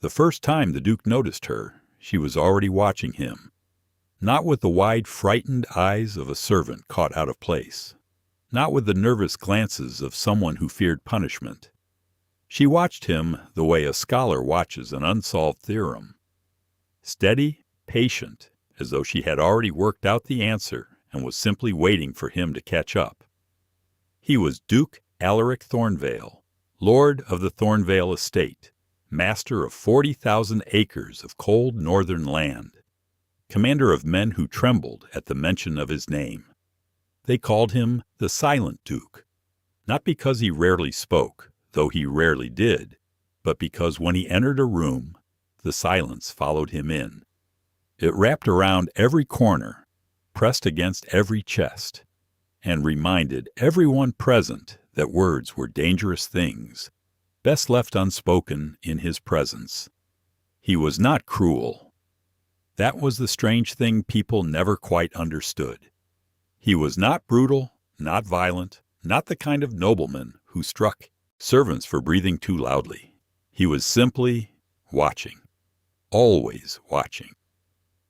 The first time the Duke noticed her, she was already watching him, not with the wide, frightened eyes of a servant caught out of place, not with the nervous glances of someone who feared punishment. She watched him the way a scholar watches an unsolved theorem, steady, patient, as though she had already worked out the answer and was simply waiting for him to catch up. He was Duke Alaric Thornvale, Lord of the Thornvale estate, master of 40,000 acres of cold northern land, commander of men who trembled at the mention of his name. They called him the Silent Duke, not because he rarely spoke, though he rarely did, but because when he entered a room, the silence followed him in. It wrapped around every corner, pressed against every chest, and reminded everyone present that words were dangerous things, best left unspoken in his presence. He was not cruel. That was the strange thing people never quite understood. He was not brutal, not violent, not the kind of nobleman who struck servants for breathing too loudly. He was simply watching, always watching.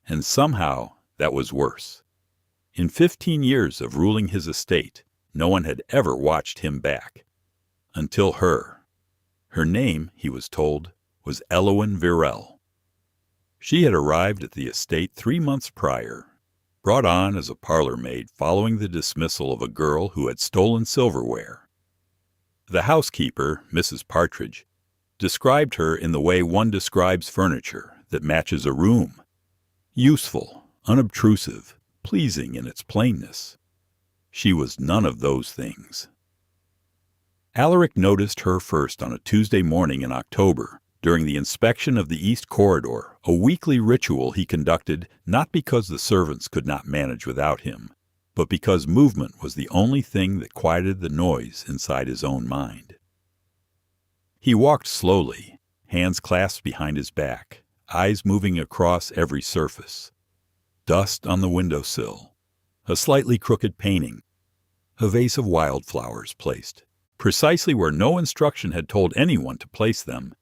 And somehow that was worse. In 15 years of ruling his estate, no one had ever watched him back. Until her. Her name, he was told, was Elowen Virelle. She had arrived at the estate 3 months prior, brought on as a parlor maid following the dismissal of a girl who had stolen silverware. The housekeeper, Mrs. Partridge, described her in the way one describes furniture that matches a room. Useful, unobtrusive, pleasing in its plainness. She was none of those things. Alaric noticed her first on a Tuesday morning in October, during the inspection of the East Corridor, a weekly ritual he conducted not because the servants could not manage without him, but because movement was the only thing that quieted the noise inside his own mind. He walked slowly, hands clasped behind his back, eyes moving across every surface. Dust on the windowsill, a slightly crooked painting, a vase of wildflowers placed precisely where no instruction had told anyone to place them,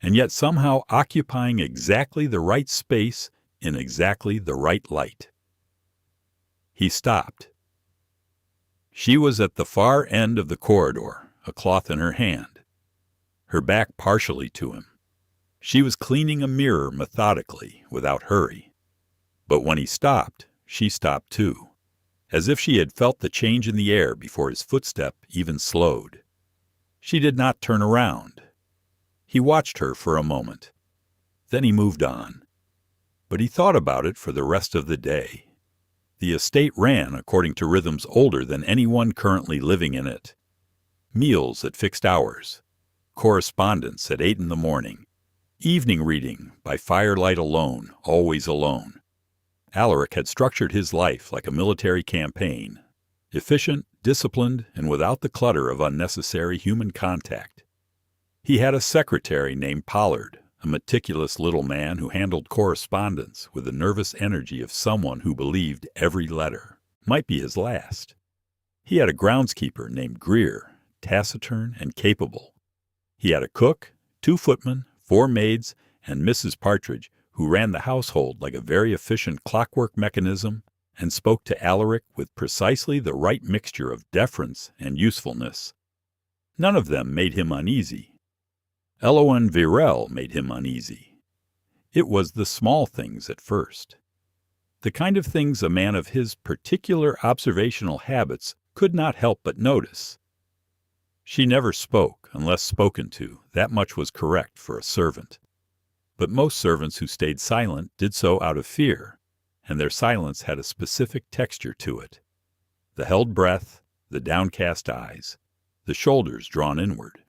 and yet somehow occupying exactly the right space in exactly the right light. He stopped. She was at the far end of the corridor, a cloth in her hand, her back partially to him. She was cleaning a mirror methodically, without hurry. But when he stopped, she stopped too, as if she had felt the change in the air before his footstep even slowed. She did not turn around. He watched her for a moment. Then he moved on. But he thought about it for the rest of the day. The estate ran according to rhythms older than anyone currently living in it. Meals at fixed hours, correspondence at 8 in the morning, evening reading by firelight alone, always alone. Alaric had structured his life like a military campaign, efficient, disciplined, and without the clutter of unnecessary human contact. He had a secretary named Pollard, a meticulous little man who handled correspondence with the nervous energy of someone who believed every letter might be his last. He had a groundskeeper named Greer, taciturn and capable. He had a cook, 2 footmen, 4 maids, and Mrs. Partridge, who ran the household like a very efficient clockwork mechanism and spoke to Alaric with precisely the right mixture of deference and usefulness. None of them made him uneasy. Elowen Virelle made him uneasy. It was the small things at first. The kind of things a man of his particular observational habits could not help but notice. She never spoke unless spoken to. That much was correct for a servant. But most servants who stayed silent did so out of fear, and their silence had a specific texture to it. The held breath, the downcast eyes, the shoulders drawn inward.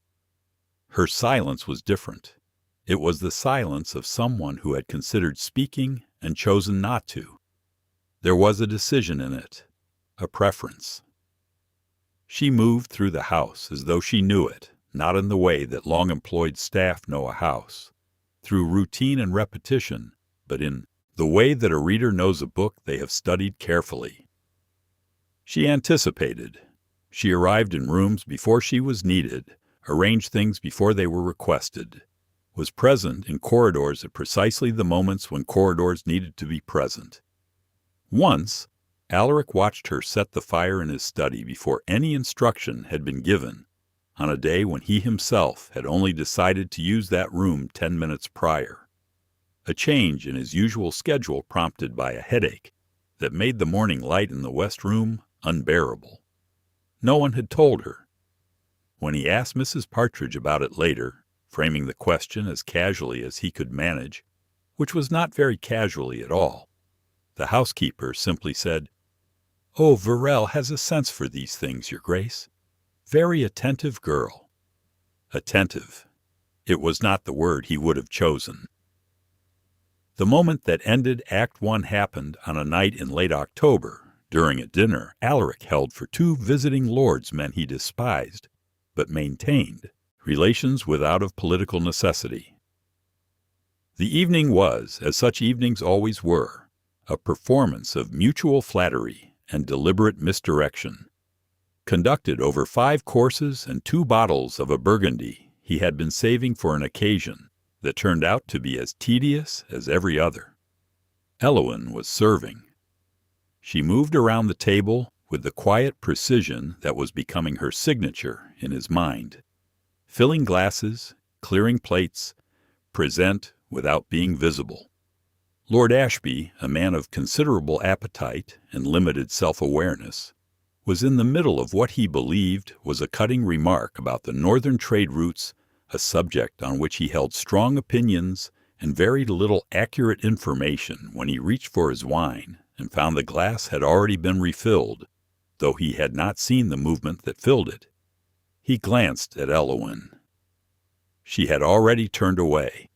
Her silence was different. It was the silence of someone who had considered speaking and chosen not to. There was a decision in it, a preference. She moved through the house as though she knew it, not in the way that long-employed staff know a house, through routine and repetition, but in the way that a reader knows a book they have studied carefully. She anticipated. She arrived in rooms before she was needed, arranged things before they were requested, was present in corridors at precisely the moments when corridors needed to be present. Once, Alaric watched her set the fire in his study before any instruction had been given, on a day when he himself had only decided to use that room 10 minutes prior. A change in his usual schedule prompted by a headache that made the morning light in the west room unbearable. No one had told her. When he asked Mrs. Partridge about it later, framing the question as casually as he could manage, which was not very casually at all, the housekeeper simply said, "Oh, Virelle has a sense for these things, Your Grace. Very attentive girl." Attentive. It was not the word he would have chosen. The moment that ended Act One happened on a night in late October, during a dinner Alaric held for two visiting lordsmen he despised, but maintained relations with out of political necessity. The evening was, as such evenings always were, a performance of mutual flattery and deliberate misdirection. Conducted over 5 courses and 2 bottles of a Burgundy he had been saving for an occasion that turned out to be as tedious as every other. Elowen was serving. She moved around the table with the quiet precision that was becoming her signature in his mind, filling glasses, clearing plates, present without being visible. Lord Ashby, a man of considerable appetite and limited self-awareness, was in the middle of what he believed was a cutting remark about the northern trade routes, a subject on which he held strong opinions and very little accurate information, when he reached for his wine and found the glass had already been refilled, though he had not seen the movement that filled it. He glanced at Elowen. She had already turned away.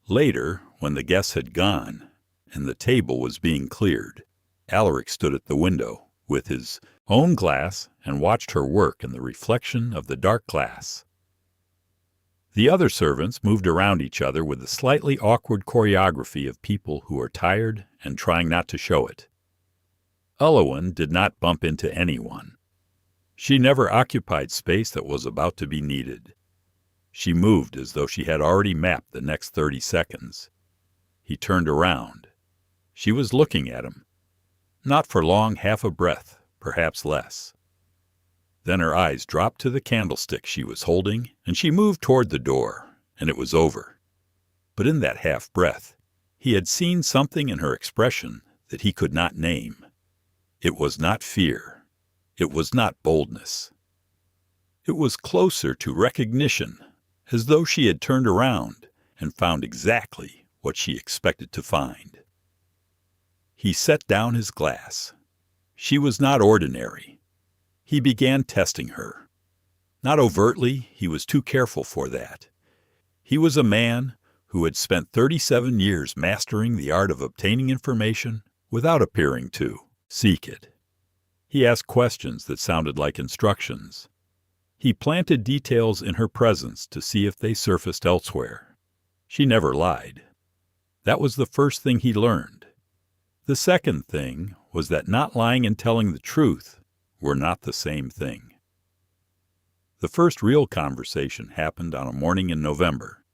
Later, when the guests had gone and the table was being cleared, Alaric stood at the window with his own glass and watched her work in the reflection of the dark glass. The other servants moved around each other with the slightly awkward choreography of people who are tired and trying not to show it. Elowen did not bump into anyone. She never occupied space that was about to be needed. She moved as though she had already mapped the next 30 seconds. He turned around. She was looking at him. Not for long, half a breath, perhaps less. Then her eyes dropped to the candlestick she was holding, and she moved toward the door, and it was over. But in that half breath, he had seen something in her expression that he could not name. It was not fear. It was not boldness. It was closer to recognition, as though she had turned around and found exactly what she expected to find. He set down his glass. She was not ordinary. He began testing her. Not overtly, he was too careful for that. He was a man who had spent 37 years mastering the art of obtaining information without appearing to seek it. He asked questions that sounded like instructions. He planted details in her presence to see if they surfaced elsewhere. She never lied. That was the first thing he learned. The second thing was that not lying and telling the truth were not the same thing. The first real conversation happened on a morning in November,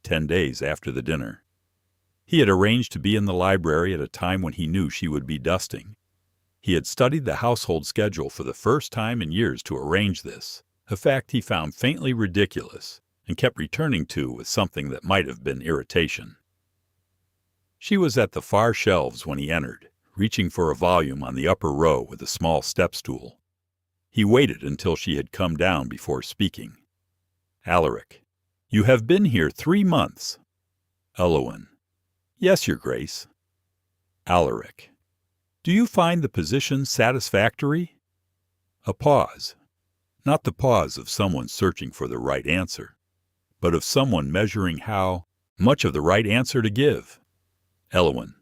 10 days after the dinner. He had arranged to be in the library at a time when he knew she would be dusting. He had studied the household schedule for the first time in years to arrange this, a fact he found faintly ridiculous and kept returning to with something that might have been irritation. She was at the far shelves when he entered, reaching for a volume on the upper row with a small step stool. He waited until she had come down before speaking. "Alaric, you have been here 3 months. Elowen: Yes, Your Grace. Alaric: Do you find the position satisfactory? A pause. Not the pause of someone searching for the right answer, but of someone measuring how much of the right answer to give. Elowen: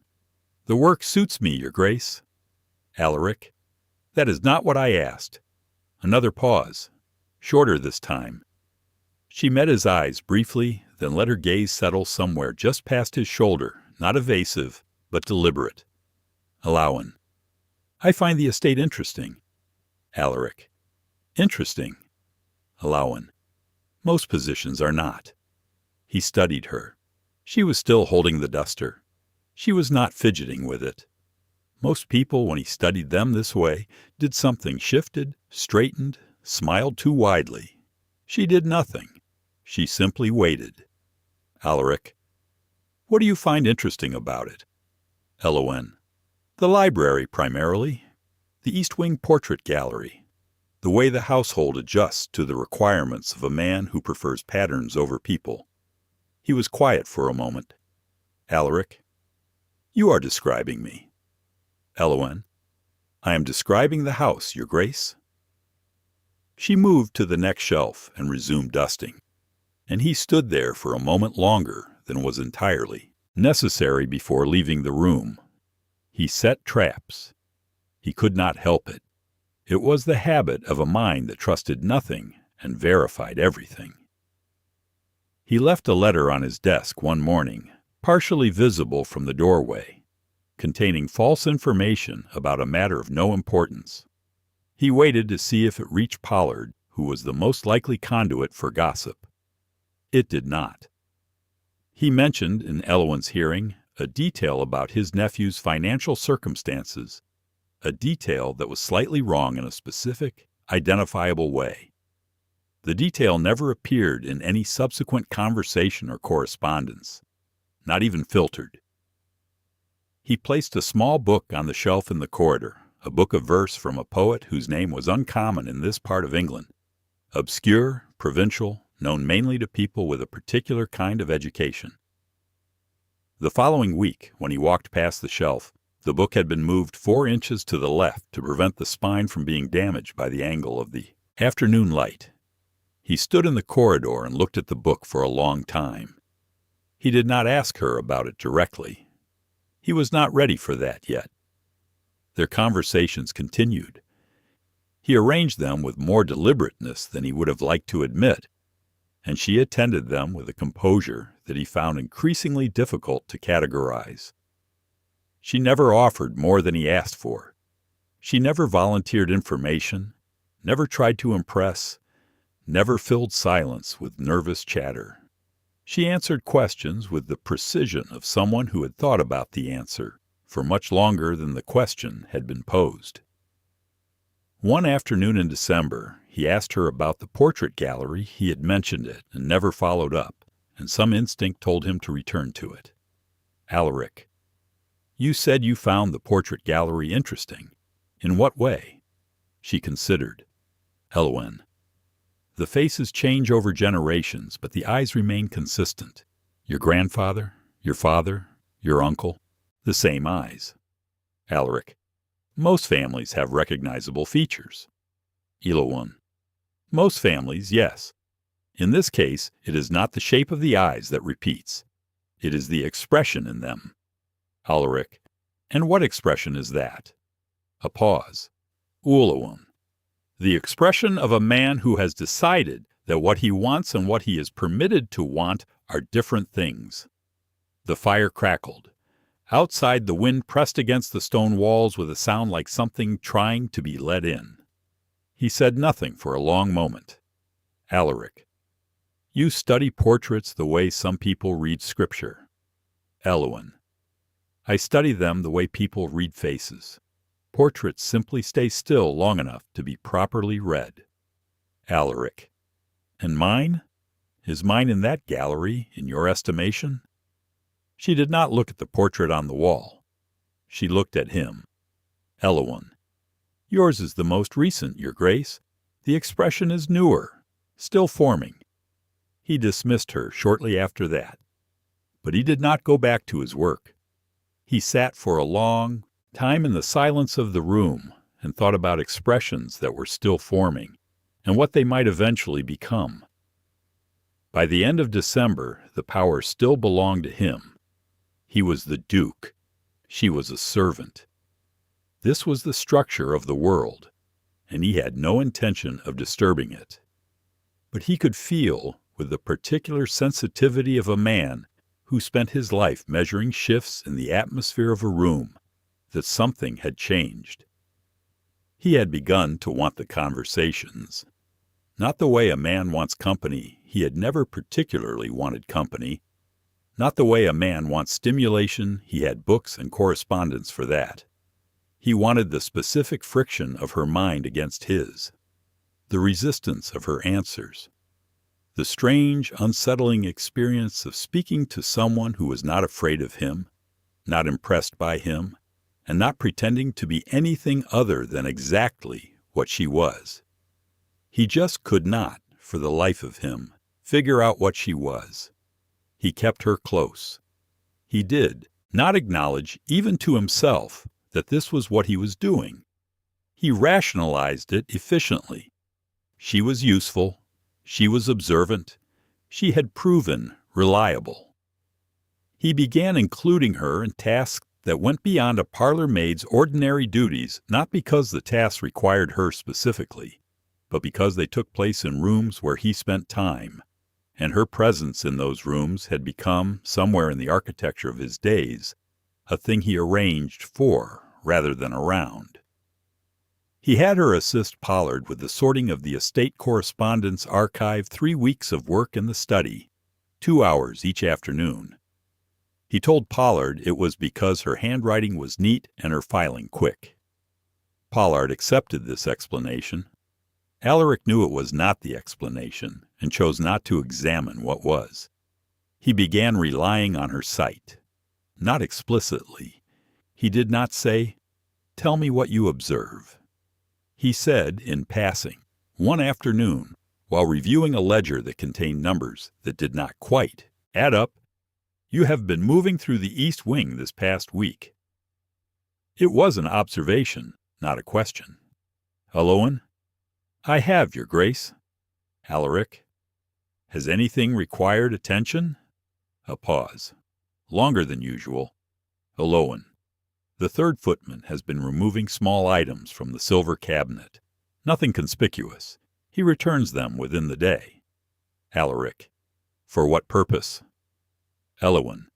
The work suits me, Your Grace. Alaric: That is not what I asked. Another pause, shorter this time. She met his eyes briefly, then let her gaze settle somewhere just past his shoulder, not evasive, but deliberate. Elowen: I find the estate interesting. Alaric: Interesting. Elowen: Most positions are not. He studied her. She was still holding the duster. She was not fidgeting with it. Most people, when he studied them this way, did something, shifted, straightened, smiled too widely. She did nothing. She simply waited. Alaric: what do you find interesting about it? Elowen: the library, primarily. The East Wing Portrait Gallery. The way the household adjusts to the requirements of a man who prefers patterns over people. He was quiet for a moment. Alaric: you are describing me. Elowen: I am describing the house, Your Grace. She moved to the next shelf and resumed dusting, and he stood there for a moment longer than was entirely necessary before leaving the room. He set traps. He could not help it. It was the habit of a mind that trusted nothing and verified everything. He left a letter on his desk one morning, partially visible from the doorway, containing false information about a matter of no importance. He waited to see if it reached Pollard, who was the most likely conduit for gossip. It did not. He mentioned in Elowen's hearing a detail about his nephew's financial circumstances, a detail that was slightly wrong in a specific, identifiable way. The detail never appeared in any subsequent conversation or correspondence, not even filtered. He placed a small book on the shelf in the corridor, a book of verse from a poet whose name was uncommon in this part of England, obscure, provincial, known mainly to people with a particular kind of education. The following week, when he walked past the shelf, the book had been moved 4 inches to the left to prevent the spine from being damaged by the angle of the afternoon light. He stood in the corridor and looked at the book for a long time. He did not ask her about it directly. He was not ready for that yet. Their conversations continued. He arranged them with more deliberateness than he would have liked to admit, and she attended them with a composure that he found increasingly difficult to categorize. She never offered more than he asked for. She never volunteered information, never tried to impress, never filled silence with nervous chatter. She answered questions with the precision of someone who had thought about the answer for much longer than the question had been posed. One afternoon in December, he asked her about the portrait gallery. He had mentioned it and never followed up, and some instinct told him to return to it. Alaric: you said you found the portrait gallery interesting. In what way? She considered. Elowen: the faces change over generations, but the eyes remain consistent. Your grandfather, your father, your uncle, the same eyes. Alaric: most families have recognizable features. Elowen: most families, yes. In this case, it is not the shape of the eyes that repeats. It is the expression in them. Alaric: and what expression is that? A pause. Elowen: the expression of a man who has decided that what he wants and what he is permitted to want are different things. The fire crackled. Outside, the wind pressed against the stone walls with a sound like something trying to be let in. He said nothing for a long moment. Alaric: you study portraits the way some people read scripture. Elowen: I study them the way people read faces. Portraits simply stay still long enough to be properly read. Alaric: and mine? Is mine in that gallery, in your estimation? She did not look at the portrait on the wall. She looked at him. Elowen: yours is the most recent, Your Grace. The expression is newer, still forming. He dismissed her shortly after that. But he did not go back to his work. He sat for a long time in the silence of the room and thought about expressions that were still forming and what they might eventually become. By the end of December, the power still belonged to him. He was the Duke. She was a servant. This was the structure of the world, and he had no intention of disturbing it. But he could feel, with the particular sensitivity of a man who spent his life measuring shifts in the atmosphere of a room, that something had changed. He had begun to want the conversations. Not the way a man wants company he had never particularly wanted company. Not the way a man wants stimulation. He had books and correspondence for that. He wanted the specific friction of her mind against his, the resistance of her answers, the strange, unsettling experience of speaking to someone who was not afraid of him, not impressed by him, and not pretending to be anything other than exactly what she was. He just could not, for the life of him, figure out what she was. He kept her close. He did not acknowledge, even to himself, that this was what he was doing. He rationalized it efficiently. She was useful. She was observant. She had proven reliable. He began including her in tasks that went beyond a parlor maid's ordinary duties, not because the tasks required her specifically, but because they took place in rooms where he spent time, and her presence in those rooms had become, somewhere in the architecture of his days, a thing he arranged for rather than around. He had her assist Pollard with the sorting of the estate correspondence archive, 3 weeks of work in the study, 2 hours each afternoon. He told Pollard it was because her handwriting was neat and her filing quick. Pollard accepted this explanation. Alaric knew it was not the explanation and chose not to examine what was. He began relying on her sight. Not explicitly. He did not say, "Tell me what you observe." He said, in passing, one afternoon, while reviewing a ledger that contained numbers that did not quite add up, "You have been moving through the East Wing this past week." It was an observation, not a question. "Elowen?" "I have, Your Grace." "Alaric?" "Has anything required attention?" A pause, longer than usual. "Elowen, the third footman has been removing small items from the silver cabinet. Nothing conspicuous. He returns them within the day." Alaric: "For what purpose?" Elowen: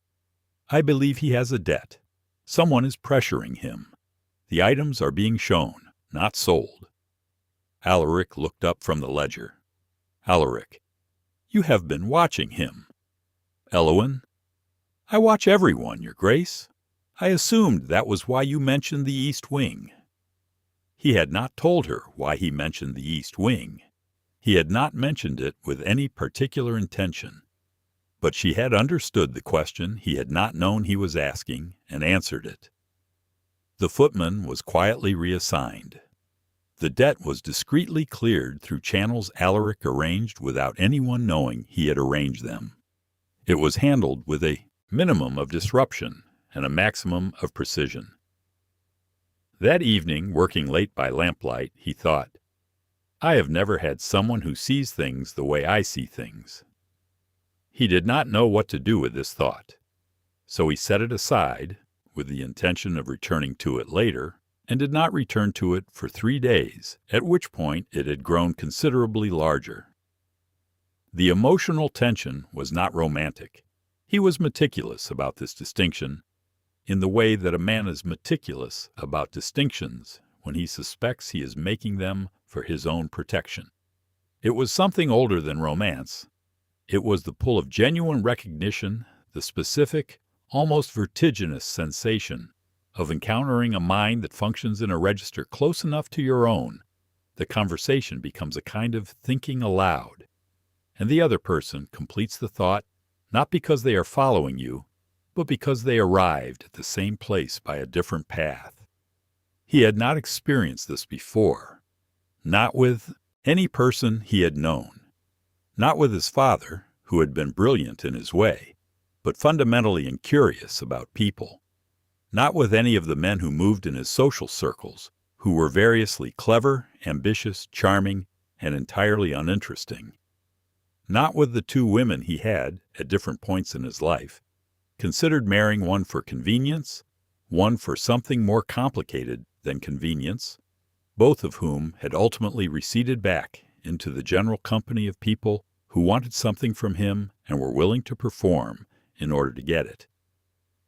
"I believe he has a debt. Someone is pressuring him. The items are being shown, not sold." Alaric looked up from the ledger. Alaric: "You have been watching him." Elowen: "I watch everyone, Your Grace. I assumed that was why you mentioned the East Wing." He had not told her why he mentioned the East Wing. He had not mentioned it with any particular intention. But she had understood the question he had not known he was asking, and answered it. The footman was quietly reassigned. The debt was discreetly cleared through channels Alaric arranged without anyone knowing he had arranged them. It was handled with a minimum of disruption and a maximum of precision. That evening, working late by lamplight, he thought, "I have never had someone who sees things the way I see things." He did not know what to do with this thought, so he set it aside, with the intention of returning to it later, and did not return to it for 3 days, at which point it had grown considerably larger. The emotional tension was not romantic. He was meticulous about this distinction, in the way that a man is meticulous about distinctions when he suspects he is making them for his own protection. It was something older than romance. It was the pull of genuine recognition, the specific, almost vertiginous sensation of encountering a mind that functions in a register close enough to your own. The conversation becomes a kind of thinking aloud, and the other person completes the thought not because they are following you, but because they arrived at the same place by a different path. He had not experienced this before, not with any person he had known, not with his father, who had been brilliant in his way, but fundamentally incurious about people, not with any of the men who moved in his social circles, who were variously clever, ambitious, charming, and entirely uninteresting, not with the 2 women he had, at different points in his life, considered marrying, one for convenience, one for something more complicated than convenience, both of whom had ultimately receded back into the general company of people who wanted something from him and were willing to perform in order to get it.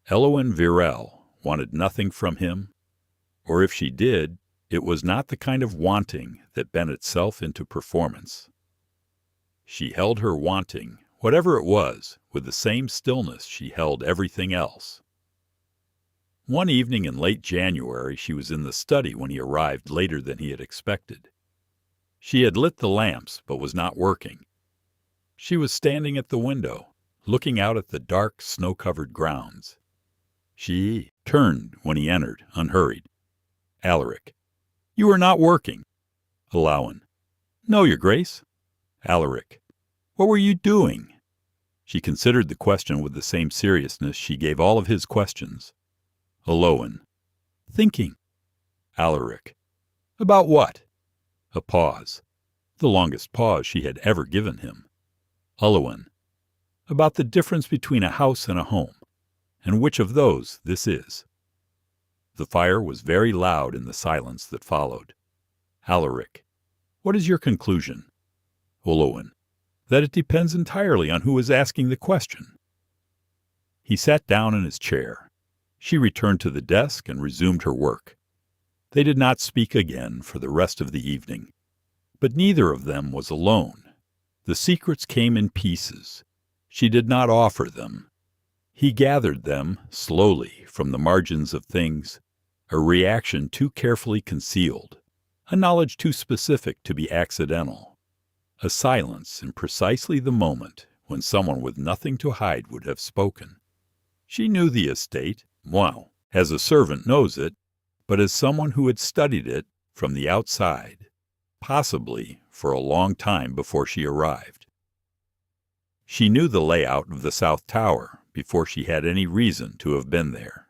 Elowen Virelle wanted nothing from him, or if she did, it was not the kind of wanting that bent itself into performance. She held her wanting, whatever it was, with the same stillness she held everything else. One evening in late January, she was in the study when he arrived later than he had expected. She had lit the lamps, but was not working. She was standing at the window, looking out at the dark, snow-covered grounds. She turned when he entered, unhurried. Alaric: "You are not working." Elowen: "No, Your Grace." Alaric: "What were you doing?" She considered the question with the same seriousness she gave all of his questions. Elowen: "Thinking." Alaric: "About what?" A pause, the longest pause she had ever given him. Elowen: "About the difference between a house and a home, and which of those this is." The fire was very loud in the silence that followed. Alaric: "What is your conclusion?" Elowen: "That it depends entirely on who is asking the question." He sat down in his chair. She returned to the desk and resumed her work. They did not speak again for the rest of the evening. But neither of them was alone. The secrets came in pieces. She did not offer them. He gathered them, slowly, from the margins of things, a reaction too carefully concealed, a knowledge too specific to be accidental, a silence in precisely the moment when someone with nothing to hide would have spoken. She knew the estate, well, as a servant knows it, but as someone who had studied it from the outside, possibly for a long time before she arrived. She knew the layout of the South Tower before she had any reason to have been there.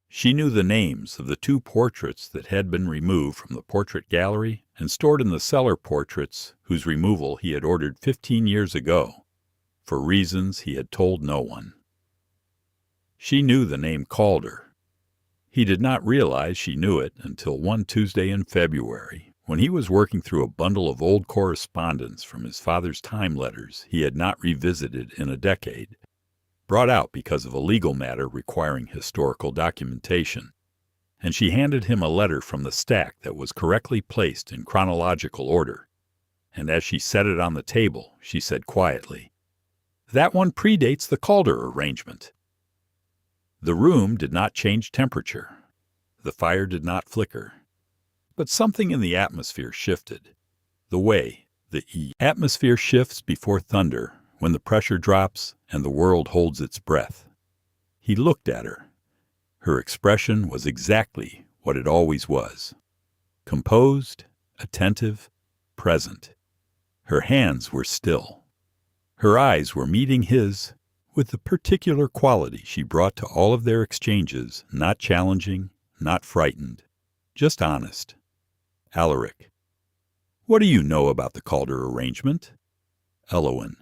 She knew the names of the 2 portraits that had been removed from the portrait gallery and stored in the cellar, portraits whose removal he had ordered 15 years ago, for reasons he had told no one. She knew the name Calder. He did not realize she knew it until one Tuesday in February, when he was working through a bundle of old correspondence from his father's time letters he had not revisited in a decade, brought out because of a legal matter requiring historical documentation, and she handed him a letter from the stack that was correctly placed in chronological order, and as she set it on the table, she said quietly, "That one predates the Calder arrangement." The room did not change temperature. The fire did not flicker. But something in the atmosphere shifted, the way the atmosphere shifts before thunder when the pressure drops and the world holds its breath. He looked at her. Her expression was exactly what it always was: composed, attentive, present. Her hands were still. Her eyes were meeting his with the particular quality she brought to all of their exchanges, not challenging, not frightened, just honest. Alaric: "What do you know about the Calder arrangement?" Elowen: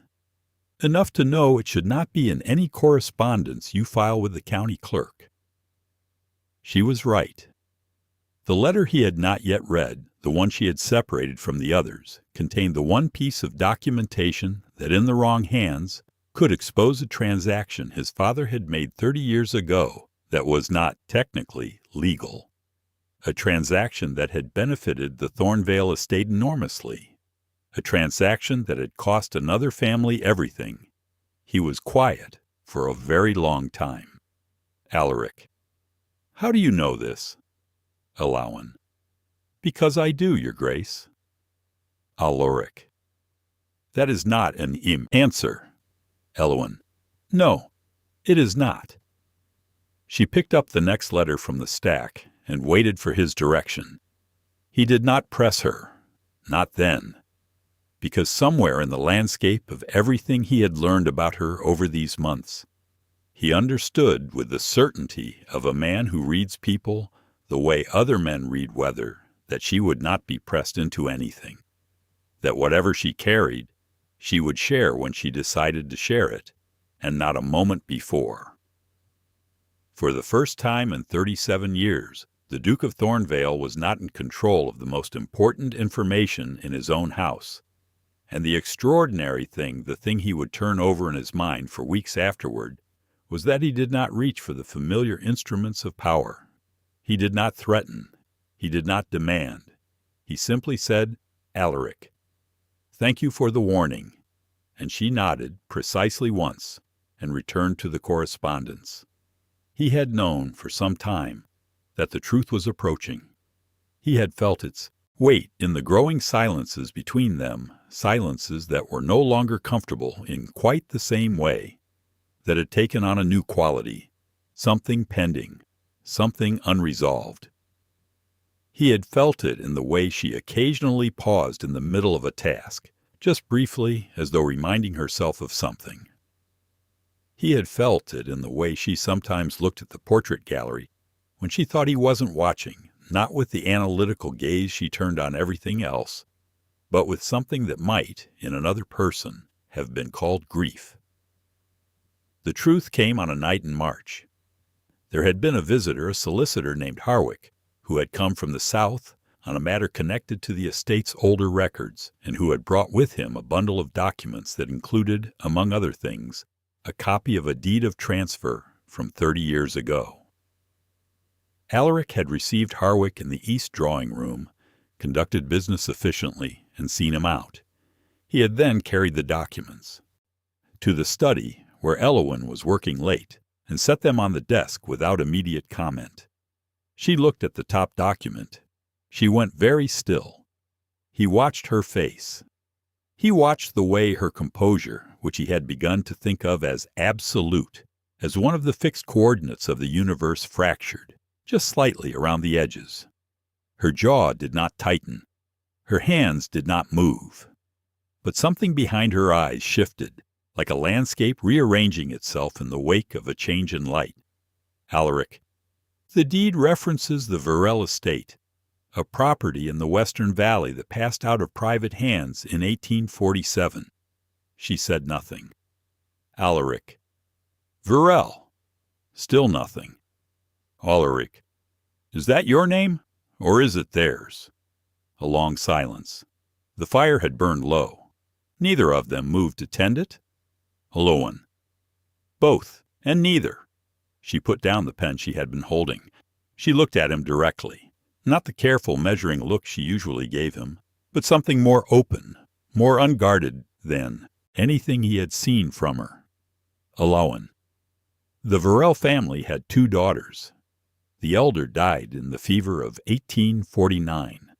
"Enough to know it should not be in any correspondence you file with the county clerk." She was right. The letter he had not yet read, the one she had separated from the others, contained the one piece of documentation that in the wrong hands could expose a transaction his father had made 30 years ago that was not technically legal. A transaction that had benefited the Thornvale estate enormously. A transaction that had cost another family everything. He was quiet for a very long time. Alaric: "How do you know this?" Elowen: "Because I do, Your Grace." Alaric: "That is not an answer." Elowen: "No, it is not." She picked up the next letter from the stack and waited for his direction. He did not press her, not then, because somewhere in the landscape of everything he had learned about her over these months, he understood with the certainty of a man who reads people the way other men read weather that she would not be pressed into anything, that whatever she carried, she would share when she decided to share it, and not a moment before. For the first time in 37 years, the Duke of Thornvale was not in control of the most important information in his own house, and the extraordinary thing, the thing he would turn over in his mind for weeks afterward, was that he did not reach for the familiar instruments of power. He did not threaten. He did not demand. He simply said, "Alaric." Thank you for the warning." And she nodded precisely once and returned to the correspondence. He had known for some time that the truth was approaching. He had felt its weight in the growing silences between them, silences that were no longer comfortable in quite the same way, that had taken on a new quality, something pending, something unresolved. He had felt it in the way she occasionally paused in the middle of a task, just briefly, as though reminding herself of something. He had felt it in the way she sometimes looked at the portrait gallery when she thought he wasn't watching, not with the analytical gaze she turned on everything else, but with something that might, in another person, have been called grief. The truth came on a night in March. There had been a visitor, a solicitor named Harwick, who had come from the South on a matter connected to the estate's older records, and who had brought with him a bundle of documents that included, among other things, a copy of a deed of transfer from 30 years ago. Alaric had received Harwick in the east drawing room, conducted business efficiently, and seen him out. He had then carried the documents to the study, where Elowen was working late, and set them on the desk without immediate comment. She looked at the top document. She went very still. He watched her face. He watched the way her composure, which he had begun to think of as absolute, as one of the fixed coordinates of the universe, fractured, just slightly around the edges. Her jaw did not tighten. Her hands did not move. But something behind her eyes shifted, like a landscape rearranging itself in the wake of a change in light. Alaric, the deed references the Virelle estate, a property in the Western Valley that passed out of private hands in 1847. She said nothing. Alaric, Virelle. Still nothing. Alaric, is that your name, or is it theirs? A long silence. The fire had burned low. Neither of them moved to tend it. Elowen, both, and neither. She put down the pen she had been holding. She looked at him directly, not the careful, measuring look she usually gave him, but something more open, more unguarded than anything he had seen from her. Elowen, the Virelle family had 2 daughters. The elder died in the fever of 1849.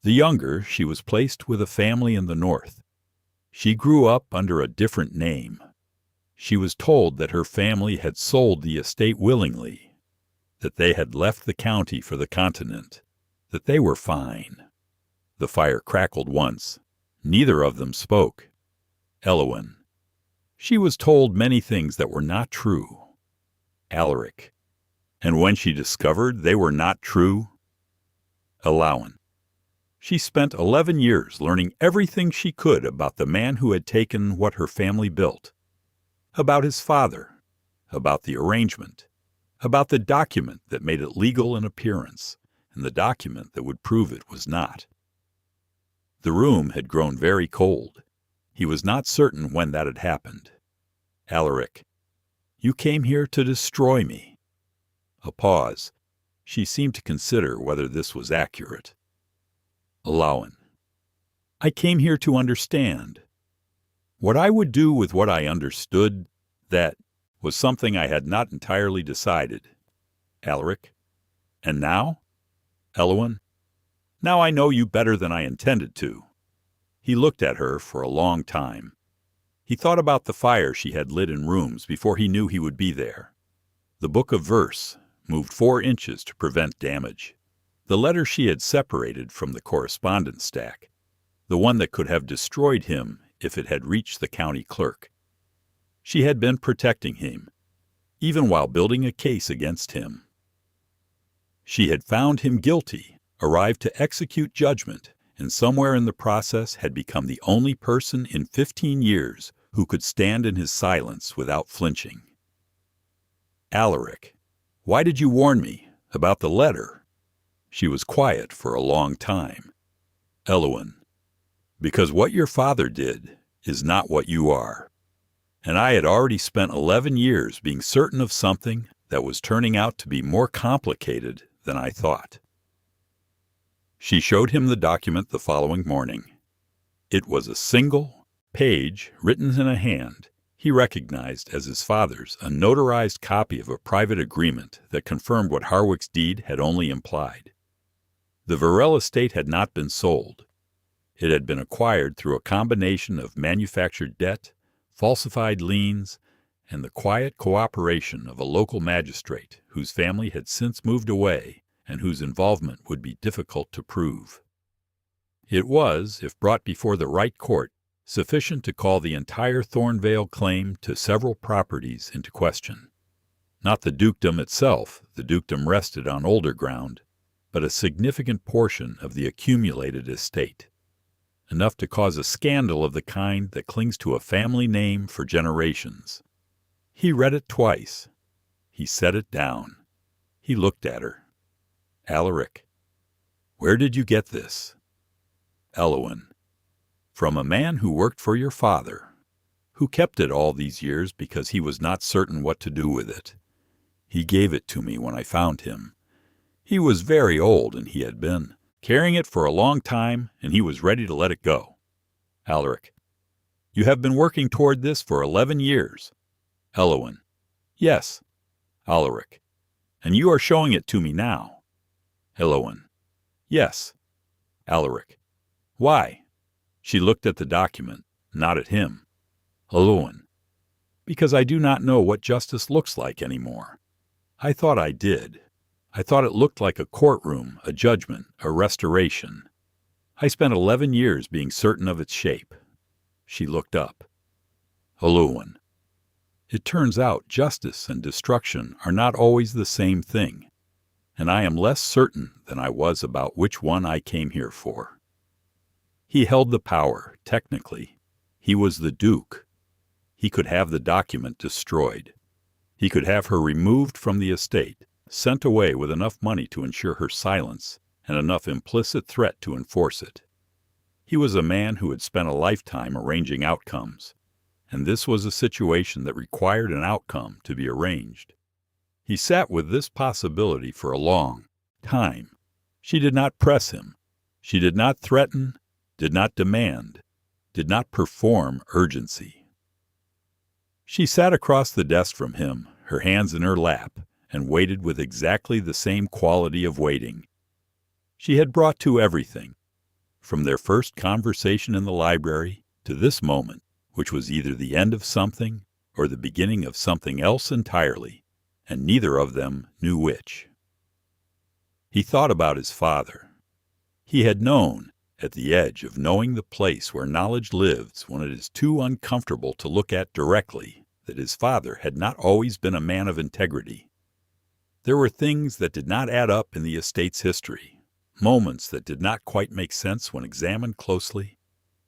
The younger, she was placed with a family in the north. She grew up under a different name. She was told that her family had sold the estate willingly, that they had left the county for the continent, that they were fine. The fire crackled once. Neither of them spoke. Elowen, she was told many things that were not true. Alaric, and when she discovered they were not true? Elowen, she spent 11 years learning everything she could about the man who had taken what her family built, about his father, about the arrangement, about the document that made it legal in appearance, and the document that would prove it was not. The room had grown very cold. He was not certain when that had happened. Alaric, you came here to destroy me. A pause. She seemed to consider whether this was accurate. Elowen, I came here to understand. What I would do with what I understood, that was something I had not entirely decided. Alaric, and now? Elowen, now I know you better than I intended to. He looked at her for a long time. He thought about the fire she had lit in rooms before he knew he would be there. The book of verse, moved 4 inches to prevent damage. The letter she had separated from the correspondence stack, the one that could have destroyed him if it had reached the county clerk. She had been protecting him, even while building a case against him. She had found him guilty, arrived to execute judgment, and somewhere in the process had become the only person in 15 years who could stand in his silence without flinching. Alaric, why did you warn me about the letter? She was quiet for a long time. Elowen, because what your father did is not what you are. And I had already spent 11 years being certain of something that was turning out to be more complicated than I thought. She showed him the document the following morning. It was a single page written in a hand he recognized as his father's, a notarized copy of a private agreement that confirmed what Harwick's deed had only implied. The Virelle estate had not been sold. It had been acquired through a combination of manufactured debt, falsified liens, and the quiet cooperation of a local magistrate whose family had since moved away and whose involvement would be difficult to prove. It was, if brought before the right court, sufficient to call the entire Thornvale claim to several properties into question. Not the dukedom itself, the dukedom rested on older ground, but a significant portion of the accumulated estate. Enough to cause a scandal of the kind that clings to a family name for generations. He read it twice. He set it down. He looked at her. Alaric, where did you get this? Elowen, from a man who worked for your father, who kept it all these years because he was not certain what to do with it. He gave it to me when I found him. He was very old, and he had been carrying it for a long time, and he was ready to let it go. Alaric, you have been working toward this for 11 years. Elowen, yes. Alaric, and you are showing it to me now. Elowen, yes. Alaric, why? She looked at the document, not at him. Elowen, because I do not know what justice looks like anymore. I thought I did. I thought it looked like a courtroom, a judgment, a restoration. I spent 11 years being certain of its shape. She looked up. Elowen, it turns out justice and destruction are not always the same thing, and I am less certain than I was about which one I came here for. He held the power, technically. He was the Duke. He could have the document destroyed. He could have her removed from the estate, sent away with enough money to ensure her silence and enough implicit threat to enforce it. He was a man who had spent a lifetime arranging outcomes, and this was a situation that required an outcome to be arranged. He sat with this possibility for a long time. She did not press him. She did not threaten, did not demand, did not perform urgency. She sat across the desk from him, her hands in her lap, and waited with exactly the same quality of waiting. She had brought to everything, from their first conversation in the library to this moment, which was either the end of something or the beginning of something else entirely, and neither of them knew which. He thought about his father. He had known, at the edge of knowing the place where knowledge lives when it is too uncomfortable to look at directly, that his father had not always been a man of integrity. There were things that did not add up in the estate's history, moments that did not quite make sense when examined closely,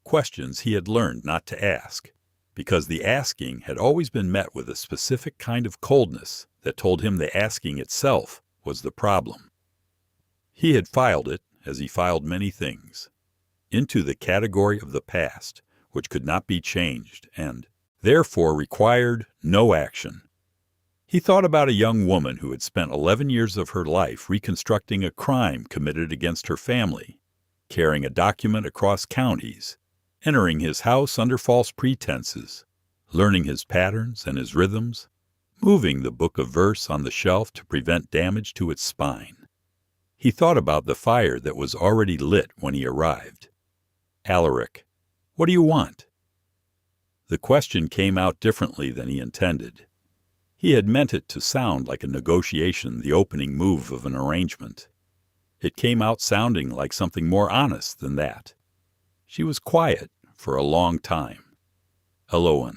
questions he had learned not to ask, because the asking had always been met with a specific kind of coldness that told him the asking itself was the problem. He had filed it, as he filed many things, into the category of the past, which could not be changed and, therefore, required no action. He thought about a young woman who had spent 11 years of her life reconstructing a crime committed against her family, carrying a document across counties, entering his house under false pretenses, learning his patterns and his rhythms, moving the book of verse on the shelf to prevent damage to its spine. He thought about the fire that was already lit when he arrived. Alaric, what do you want? The question came out differently than he intended. He had meant it to sound like a negotiation, the opening move of an arrangement. It came out sounding like something more honest than that. She was quiet for a long time. Elowen,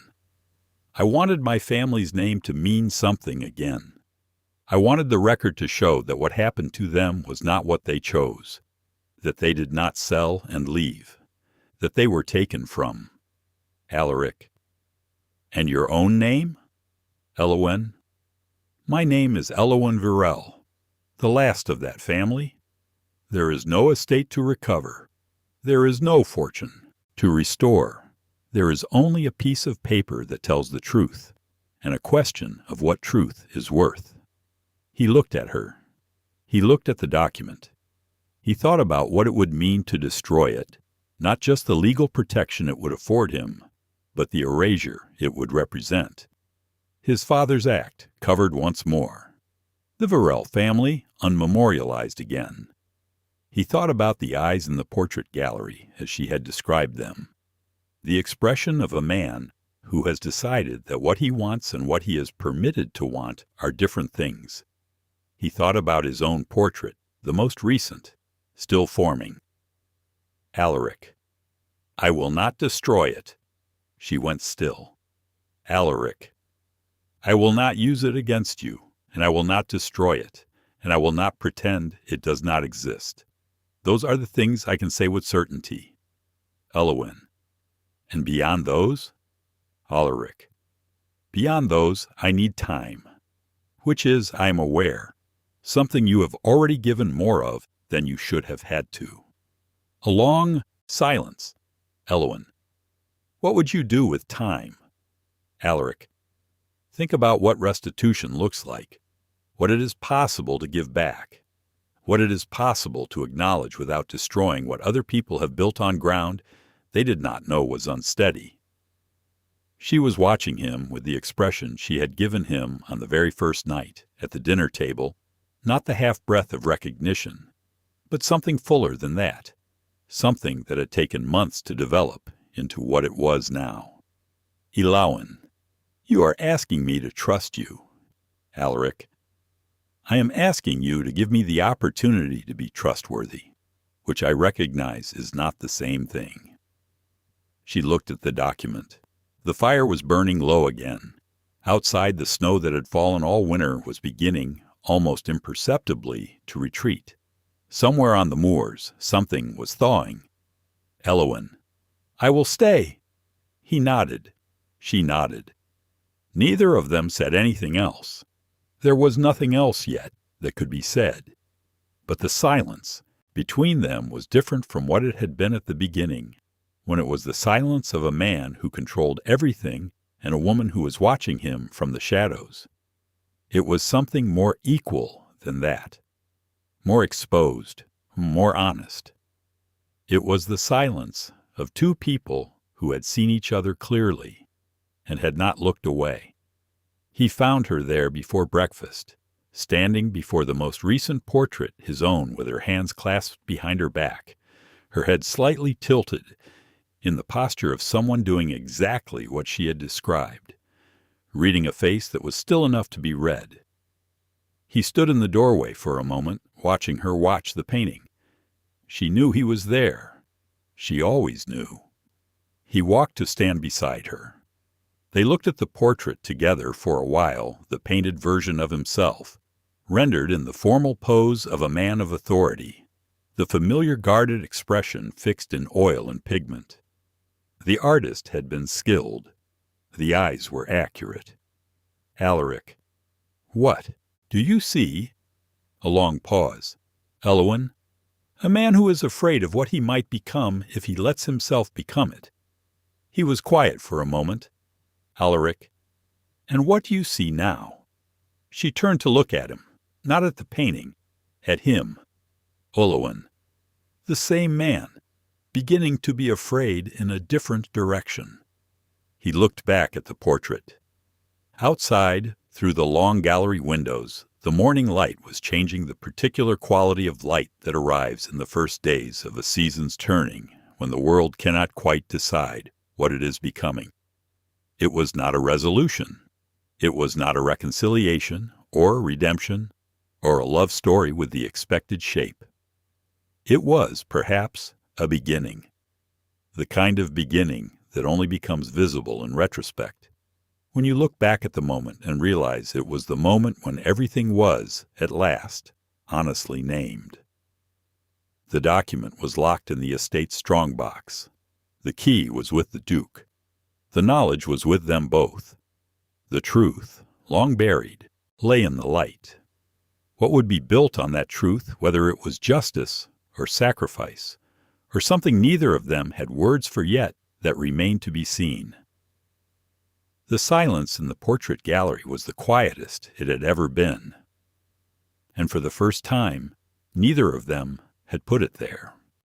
I wanted my family's name to mean something again. I wanted the record to show that what happened to them was not what they chose, that they did not sell and leave, that they were taken from. Alaric, and your own name? Elowen, my name is Elowen Virelle, the last of that family. There is no estate to recover. There is no fortune to restore. There is only a piece of paper that tells the truth, and a question of what truth is worth. He looked at her. He looked at the document. He thought about what it would mean to destroy it, not just the legal protection it would afford him, but the erasure it would represent. His father's act covered once more. The Virelle family unmemorialized again. He thought about the eyes in the portrait gallery as she had described them. The expression of a man who has decided that what he wants and what he is permitted to want are different things. He thought about his own portrait, the most recent, still forming. Alaric. I will not destroy it. She went still. Alaric. I will not use it against you, and I will not destroy it, and I will not pretend it does not exist. Those are the things I can say with certainty. Elowen. And beyond those? Alaric. Beyond those, I need time, which is, I am aware, something you have already given more of than you should have had to. A long silence. Elowen. What would you do with time? Alaric. Think about what restitution looks like, what it is possible to give back, what it is possible to acknowledge without destroying what other people have built on ground they did not know was unsteady. She was watching him with the expression she had given him on the very first night, at the dinner table, not the half-breath of recognition, but something fuller than that, something that had taken months to develop into what it was now. Elowen. You are asking me to trust you. Alaric. I am asking you to give me the opportunity to be trustworthy, which I recognize is not the same thing. She looked at the document. The fire was burning low again. Outside, the snow that had fallen all winter was beginning, almost imperceptibly, to retreat. Somewhere on the moors, something was thawing. Elowen. I will stay. He nodded. She nodded. Neither of them said anything else. There was nothing else yet that could be said. But the silence between them was different from what it had been at the beginning, when it was the silence of a man who controlled everything and a woman who was watching him from the shadows. It was something more equal than that, more exposed, more honest. It was the silence of two people who had seen each other clearly and had not looked away. He found her there before breakfast, standing before the most recent portrait, his own, with her hands clasped behind her back, her head slightly tilted, in the posture of someone doing exactly what she had described, reading a face that was still enough to be read. He stood in the doorway for a moment, watching her watch the painting. She knew he was there. She always knew. He walked to stand beside her. They looked at the portrait together for a while, the painted version of himself, rendered in the formal pose of a man of authority, the familiar guarded expression fixed in oil and pigment. The artist had been skilled. The eyes were accurate. Alaric. What? Do you see? A long pause. Elowen. A man who is afraid of what he might become if he lets himself become it. He was quiet for a moment. Alaric. And what do you see now? She turned to look at him, not at the painting, at him. Elowen. The same man, beginning to be afraid in a different direction. He looked back at the portrait. Outside, through the long gallery windows, the morning light was changing the particular quality of light that arrives in the first days of a season's turning, when the world cannot quite decide what it is becoming. It was not a resolution. It was not a reconciliation, or a redemption, or a love story with the expected shape. It was, perhaps, a beginning. The kind of beginning that only becomes visible in retrospect, when you look back at the moment and realize it was the moment when everything was, at last, honestly named. The document was locked in the estate's strongbox. The key was with the Duke. The knowledge was with them both. The truth, long buried, lay in the light. What would be built on that truth, whether it was justice or sacrifice, or something neither of them had words for yet, that remained to be seen. The silence in the portrait gallery was the quietest it had ever been. And for the first time, neither of them had put it there.